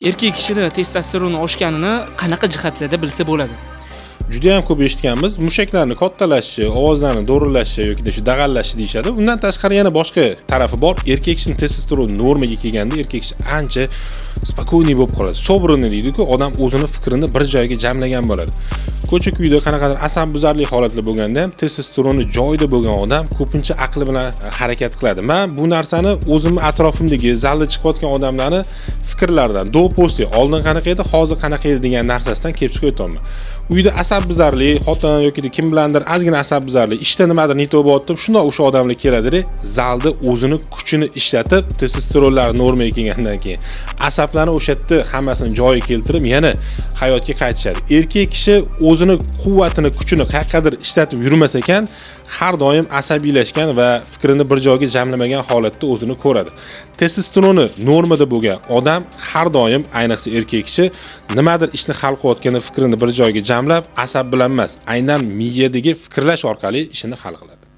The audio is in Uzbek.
Erkak kishini testosteroni oshganini qanaqa jihatlarda bilsa bo'ladi? Juda ham ko'p eshitganmiz. Mushaklarni kattalashishi, ovozlarni do'rillashi yoki shu dag'allashi deyshadi. Undan tashqari yana boshqa tarafi bor. Erkak kishining testosteroni normaga kelganda erkak kishi ancha spokойный bo'lib qoladi. Sobrini deydi-ku, odam o'zini fikrini bir joyga jamlagan bo'ladi. Ko'cha-kuyda qanaqadir asabbuzarlik holatlar bo'lganda ham testosteroni joyida bo'lgan odam ko'pincha aqli bilan harakat qiladi. Men bu narsani o'zimning atrofimdagi zalda chiqayotgan odamlarni fikrlaridan, do'posi oldin qanaqa edi, hozir qanaqa edi degan narsasidan kelib chiqib o'taman. Uyda asabbuzarlik, xotin yoki kimlardir ozgina asabbuzarlik, ishda nimadir nitob bo'lyapti, shunday o'sha odamlar keladi-da, zalda o'zini kuchini ishlatib, testosteronlari normaga kelgandan keyin asablarni o'sha yerda hammasini joyiga keltirib, yana hayotga qaytishadi. Erkak kishi o'zini quvvatini, kuchini qayerqadir ishlatib yurmas ekan, har doim asabiylashgan va fikrini bir joyga jamlamagan holatda o'zini ko'radi. Testosteroni normada bo'lgan odam har doim, ayniqsa erkak kishi, nimadir ishni hal qilayotganda fikrini bir joyga jamlab, asab bilan emas, aynan miyadagi fikrlash orqali ishini hal qiladi.